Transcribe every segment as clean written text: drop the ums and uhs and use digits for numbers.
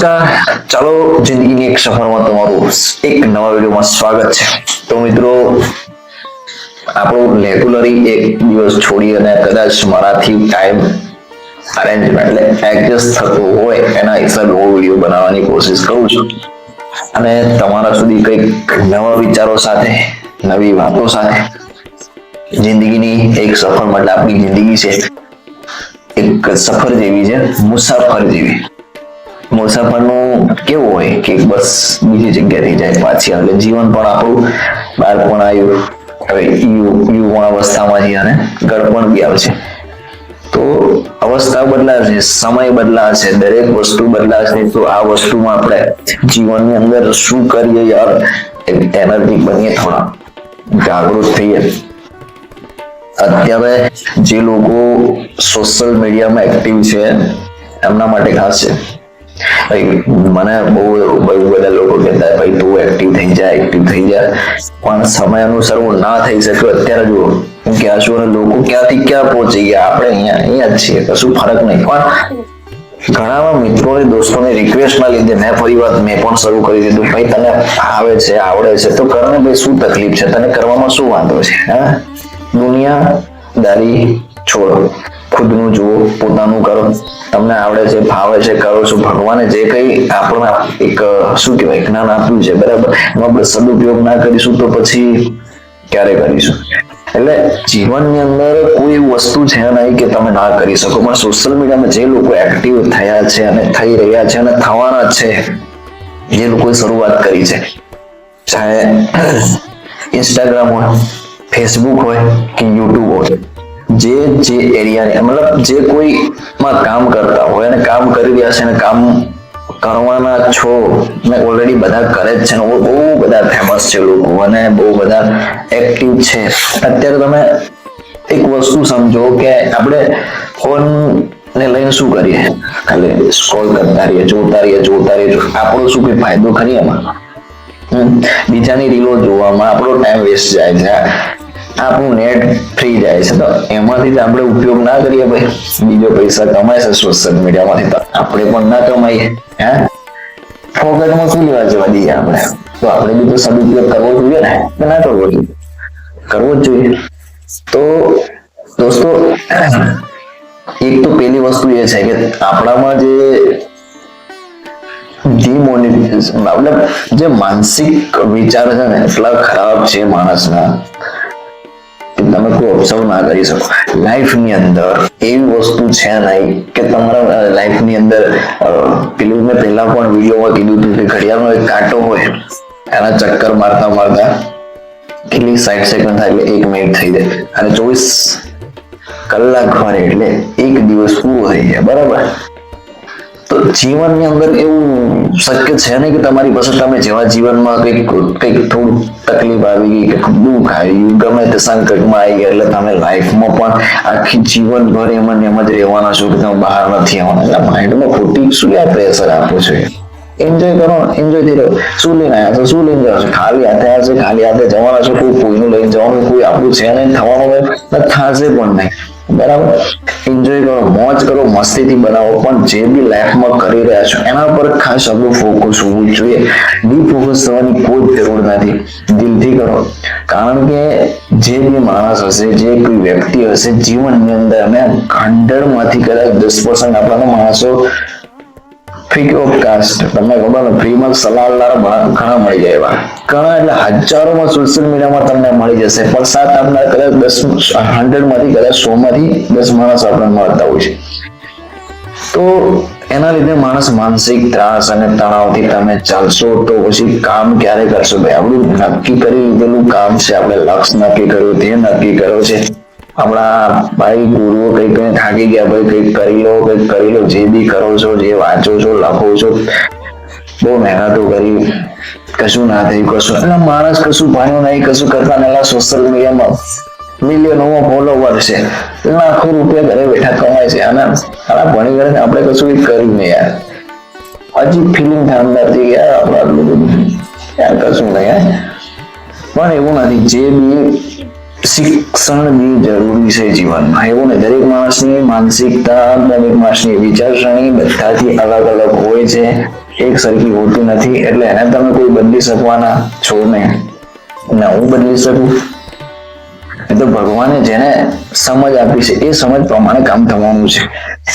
નમસ્કાર, ચાલો જિંદગીની એક સફરમાં તમારું એક નવા વિડીયોમાં સ્વાગત છે। તો મિત્રો, આપણું રેગ્યુલરી એક દિવસ છોડી અને કદાચ મારાથી ટાઈમ અરેન્જમેન્ટ એટલે એડજસ્ટ થતું હોય એના હિસાબે હું વિડીયો બનાવવાની કોશિશ કરું છું અને તમારા સુધી કંઈક નવા વિચારો સાથે, નવી વાતો સાથે જિંદગીની એક સફર મતલબ આપણી જિંદગી છે એક સફર જેવી છે, મુસાફર જેવી। મુસાફરનું કેવું હોય કે બસ બીજી જગ્યાથી જાય પાછી આવે, જીવન પણ આપણું બાળપણ આવ્યું, હવે યુવા અવસ્થામાંથી અને ગળપણ બી આવશે। તો અવસ્થા બદલાશે, સમય બદલાશે, દરેક વસ્તુ બદલાશે। તો આ વસ્તુમાં આપણે જીવનની અંદર શું કરીએ યાર, એનર્જી બનીએ, થોડા જાગૃત થઈએ। અત્યારે જે લોકો સોશિયલ મીડિયામાં એક્ટિવ છે એમના માટે ખાસ છે। મને બહુ બધા લોકો કહેતા ભાઈ તું એક્ટિવ થઈ જા, પણ સમય અનુસાર હું ના થઈ શક્યો। અત્યારે જુઓ હું ક્યાં છું અને લોકો ક્યાંથી ક્યાં પહોંચી ગયા, આપણે અહીંયા જ છીએ, કશું ફરક નહીં। પણ ઘણા મિત્રોને, દોસ્તોની રિક્વેસ્ટના લીધે મેં પણ શરૂ કરી દીધું, ભાઈ તને આવે છે, આવડે છે તો કર ને ભાઈ, શું તકલીફ છે, તને કરવામાં શું વાંધો છે? હા, દુનિયાદારી છોડો, ખુદનું જુઓ, પોતાનું કરો, તમને આવડે છે, ફાવે છે, કરો છો। ભગવાને જે કઈ આપણને એક શું કહેવાય જ્ઞાન આપ્યું છે, બરાબર, એનો આપણે સદુપયોગ ના કરીશું તો પછી ક્યારે કરીશું? એટલે જીવનની અંદર કોઈ વસ્તુ છે નહીં કે તમે ના કરી શકો, પણ સોશિયલ મીડિયામાં જે લોકો એક્ટિવ થયા છે અને થઈ રહ્યા છે અને થવાના છે, જે લોકોએ શરૂઆત કરી છે, ચાહે ઇન્સ્ટાગ્રામ હોય, ફેસબુક હોય કે યુટ્યુબ હોય, જે એરિયાને મતલબ જે કોઈમાં કામ કરતા હોય અને કામ કરી રહ્યા છે અને કામ કરવાના છો ને ઓલરેડી બધા કરે જ છે, બહુ બધા ફેમસ છે લોકો અને બહુ બધા એક્ટિવ છે। અત્યારે તમે એક વસ્તુ સમજો કે આપણે ફોન ને લઈને શું કરીએ, ખાલી સ્ક્રોલ કરતા રહીએ, જોતા રહીએ। આપણો શું કોઈ ફાયદો ખરી એમાં? બીજાની રીલો જોવામાં આપણો ટાઈમ વેસ્ટ જાય છે, આપણું નેટ ફ્રી જાય છે। તો એમાંથી જ આપણે ઉપયોગ ના કરીએ ભાઈ, બીજો પૈસા કમાય છે સોશિયલ મીડિયામાંથી, તો આપણે પણ ના કમાઈએ? હે, ફોકટમાં શું લેવા જવા દઈએ આપણે? તો આપણે બી તો સદુપયોગ કરવો જોઈએ ને, કે ના કરવો જોઈએ? કરવો જ જોઈએ। તો દોસ્તો, એક તો પહેલી વસ્તુ એ છે કે આપણામાં મતલબ જે માનસિક વિચાર છે ને એટલા ખરાબ છે માણસના, તમે કોઈ ઓબ્ઝર્વ ના કરી શકો। લાઈફની અંદર એવી વસ્તુ છે નહીં કે તમારા લાઈફની અંદર પેલું મેં પહેલા પણ વિડીયોમાં કીધું હતું કે ઘડિયાળનો એક કાંટો હોય, એના ચક્કર મારતા મારતા કેટલી 60 સેકન્ડ થાય એટલે 1 મિનિટ થઈ જાય, અને 24 કલાક ફરે એટલે એક દિવસ પૂરો થઈ જાય, બરાબર? તો જીવનની અંદર એવું શક્ય છે નહીં કે તમારી પાસે તમે જેવા જીવનમાં કંઈક થોડું તકલીફ આવી ગઈ કે દુઃખ આવ્યું, ગમે તે સંકટમાં આવી ગયા એટલે તમે લાઈફમાં પણ આખી જીવનભર એમ જ રહેવાના છો કે તમે બહાર નથી આવવાના। એટલે માઇન્ડમાં ખોટી શું યાર પ્રેશર આપો છો? એન્જોય કરો, એન્જોય થઈ રહ્યો। શું લઈને આવ્યા છો, શું લઈને જાવ છો? ખાલી હાથે આવશે, ખાલી હાથે જવાના છો, કોઈ કોઈનું લઈને જવાનું, કોઈ આપણું છે નહીં, થવાનું હોય થશે પણ નહીં, બરાબર? એન્જોય કરો, મોજ કરો, મસ્તીથી બનાવો, પણ જે બી લાઈફમાં કરી રહ્યા છો એના પર ખાસ આપણું ફોકસ હોવું જોઈએ। ડિફોકસ થવાની કોઈ જરૂર નથી, દિલથી કરો। કારણ કે જે બી માણસ હશે, જે કોઈ વ્યક્તિ હશે જીવનની અંદર, અમે 100 માંથી કદાચ 10% આપણા માણસો ફ્રી ઓફ કાસ્ટ, તમને ખબર ને, ફ્રીમાં સલાહ ઘણા મળી જાય એવા ઘણા, એટલે હજારોમાં સોશિયલ મીડિયામાં તમને મળી જશે, પણ સાથ આપનાર કદાચ 100 માંથી કદાચ 100 માંથી 10 માણસ આપણને મળતા હોય છે। તો એના લીધે માણસ માનસિક ત્રાસ અને તણાવથી તમે ચાલશો તો પછી કામ ક્યારે કરશો? ભાઈ, આપણું નક્કી કરી લીધેલું કામ છે, આપણે લક્ષ્ય નક્કી કર્યું, તે નક્કી કર્યો છે, આપણા ભાઈ ગુરુઓ કંઈક થાકી ગયા, ભાઈ કંઈક કરી લો, જે બી કરો છો, જે વાંચો છો, લખો છો, બહુ મહેનતો કરી, કશું ના થયું, કશું એટલે માણસ કશું ભણ્યું નહીં, કશું કરતા નહીં, સોશિયલ મીડિયામાં મિલિયનોમાં ફોલોવર છે, લાખો રૂપિયા ઘરે બેઠા કમાય છે, અને ભણી ગણે આપણે કશું કર્યું નહીં યાર, હજી ફિલિંગ થાય અંદરથી યાર આપણે આટલું બધું યાર કશું નહીં। પણ એવું નથી, જે બી શિક્ષણ બી જરૂરી છે જીવનમાં, એવું ને દરેક માણસની માનસિકતા, દરેક માણસની વિચારસરણી બધાથી અલગ અલગ હોય છે। એક સરખી હોતી નથી, એટલે એને તમે કોઈ બદલી શકવાના છો નહીં. ના હું બદલી શકું, એ તો ભગવાને જેને સમજ આપી છે એ સમજ પ્રમાણે કામ થવાનું છે,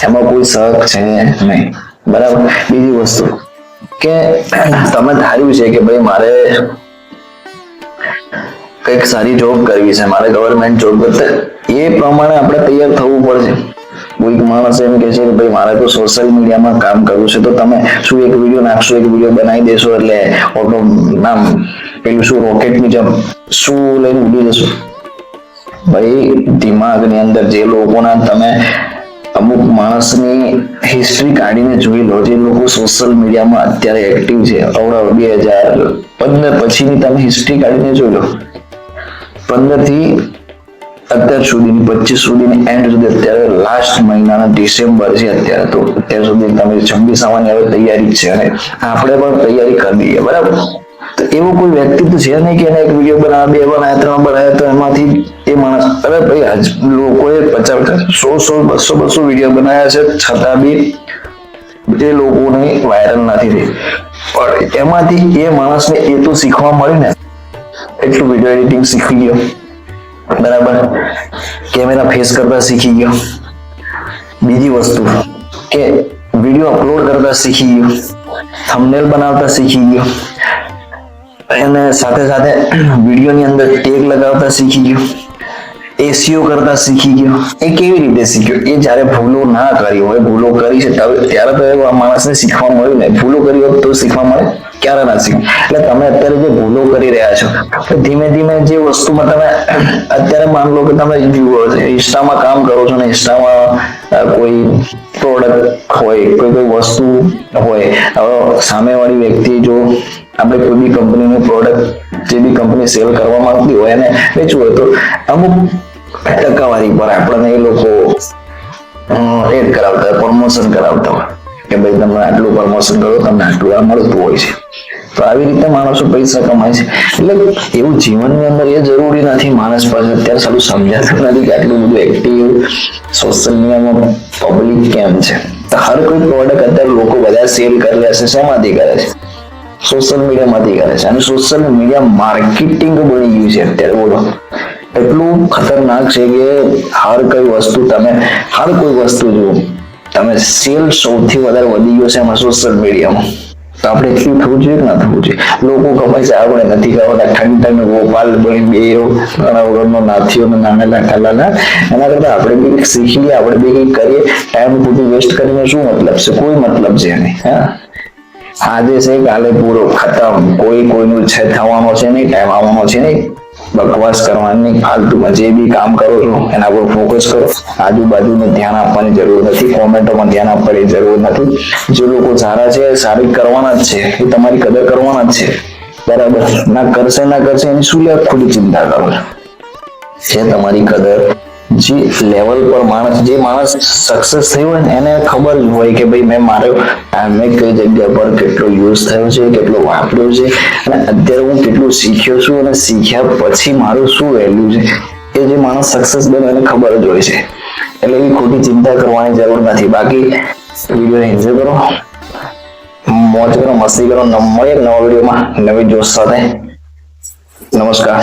એમાં કોઈ શક છે નહીં. બરાબર. બીજી વસ્તુ કે તમે ધાર્યું છે કે ભાઈ મારે કંઈક સારી જોબ કરવી છે, મારે ગવર્મેન્ટ જોબ કરવી, એ પ્રમાણે આપણે તૈયાર થવું પડશે. કોઈક માણસ એમ કે છે કે ભાઈ મારે તો સોશિયલ મીડિયામાં કામ કરવું છે, તો તમે શું એક વિડીયો નાખશો, એક વિડીયો બનાવી દેશો એટલે ઓટો નામ પેલું શું રોકેટની જેમ શું લઈને ઉડી જશો? ભાઈ દિમાગની અંદર જે લોકોના તમે અમુક માણસની હિસ્ટ્રી કાઢીને જોઈ લો, જે લોકો સોશિયલ મીડિયામાં અત્યારે એક્ટિવ છે, 2015 પછીની તમે હિસ્ટ્રી કાઢીને જોઈ લો, 15 થી અત્યાર સુધીની 25 સુધીની એન્ડ સુધી, અત્યારે લાસ્ટ મહિનાના ડિસેમ્બર છે અત્યારે, તો અત્યાર સુધી તમે 26 આવવાની હવે તૈયારી છે અને આપણે પણ તૈયારી કરી દઈએ. બરાબર. તો એવું કોઈ વ્યક્તિ તો છે નહીં કે એને એક વિડીયો બનાવ્યા, 2 બનાવ્યા, 3 બનાવ્યા તો એમાંથી એ માણસ, અરે ભાઈ લોકોએ 50, 100, 200 વિડીયો બનાવ્યા છે, છતાં બી એ લોકોને વાયરલ નથી થઈ. પણ એમાંથી એ માણસને એ તો શીખવા મળ્યું ને, એટલું વિડીયો એડિટિંગ શીખી ગયો. બરાબર. કેમેરા ફેસ કરતા શીખી ગયો. બીજી વસ્તુ કે વિડીયો અપલોડ કરતા શીખી ગયો, થંબનેલ બનાવતા શીખી ગયો, અને સાથે સાથે વિડીયોની અંદર ટેગ લગાવતા શીખી ગયો, એસીઓ કરતા શીખી ગયો. એ કેવી રીતે શીખ્યો? એ જ્યારે ભૂલો ના કરી હોય, ભૂલો કરી છે ત્યારે તો એ માણસને શીખવા મળ્યું ને, ભૂલો કરી હોત તો શીખવા મળે, ક્યારે ના શીખે. એટલે તમે અત્યારે જે ભૂલો કરી રહ્યા છો, ધીમે ધીમે જે વસ્તુમાં તમે અત્યારે માન લો કે તમે ઇન્સ્ટામાં કામ કરો છો ને, ઇન્સ્ટામાં કોઈ પ્રોડક્ટ હોય, કોઈ વસ્તુ હોય, હવે સામેવાળી વ્યક્તિ જો આપણે કોઈ બી કંપનીનું પ્રોડક્ટ, જે બી કંપની સેલ કરવા માંગતી હોય એને વેચવું હોય, તો અમુક ટકાવારી પર આપણને એ લોકો એડ કરાવતા હોય, પ્રમોશન કરાવતા હોય કે ભાઈ તમે આટલું પ્રમોશન કરો, તમને આટલું આ મળતું હોય છે. તો આવી રીતે માણસો પૈસા કમાય છે. એટલે એવું જીવનની અંદર એ જરૂરી નથી. માણસ પાસે અત્યારે સારું સમજાતું નથી કે આટલું બધું એક્ટિવ સોશિયલ મીડિયામાં પબ્લિક કેમ છે. હર કોઈ પ્રોડક્ટ અત્યારે લોકો બધા સેલ કરી રહ્યા છે, શેમાંથી કરે છે? સોશિયલ મીડિયામાંથી કરે છે. અને સોશિયલ મીડિયા માર્કેટિંગ બની ગયું છે અત્યારે. બોલો, એટલું ખતરનાક છે કે હર કોઈ વસ્તુ જુઓ તમે, સેલ સૌથી વધારે વધી ગયો છે એમાં સોશિયલ મીડિયામાં. તો આપણે એટલું થવું જોઈએ કે ના થવું જોઈએ? લોકો કમાય છે, આપણે નથી કરવાના. ઠંડ ગોપાલ બની બે ઘણા વગરનો નાથીઓ નાના ઠાલા, એના કરતા આપણે બી શીખી લઈએ, આપણે બી કંઈક કરીએ. ટાઈમ ખોટું વેસ્ટ કરીને શું મતલબ છે? કોઈ મતલબ છે નહીં. હા, આજે છે કાલે પૂરો ખતમ. કોઈનું છે થવાનો છે નહીં, ટાઈમ આવવાનો છે નહીં. બકવાસ કરવાની ફાલતુમાં જે બી કામ કરો છો એના પર ફોકસ કરો. આજુબાજુનું ધ્યાન આપવાની જરૂર નથી, કોમેન્ટોમાં ધ્યાન આપવાની જરૂર નથી. જે લોકો સારા છે, સારી કરવાના જ છે, એ તમારી કદર કરવાના જ છે. બરાબર. ના કરશે એની શું લે ખોટી ચિંતા કરો છે? તમારી કદર જે લેવલ પર જે માણસ સક્સેસ થયો હોય ને એને ખબર જ હોય કે ભાઈ મેં કઈ જગ્યા પર કેટલો યુઝ થયો છે, કેટલો વાપર્યો છે, અને અત્યારે હું કેટલું શીખ્યો છું, અને શીખ્યા પછી મારું શું વેલ્યુ છે, એ જે માણસ સક્સેસ બને એને ખબર જ હોય છે. એટલે એવી ખોટી ચિંતા કરવાની જરૂર નથી. બાકી વિડીયો એન્જોય કરો, મોજ કરો, મસ્તી કરો. મળીએ નવા વિડીયોમાં નવી જોશ સાથે. નમસ્કાર.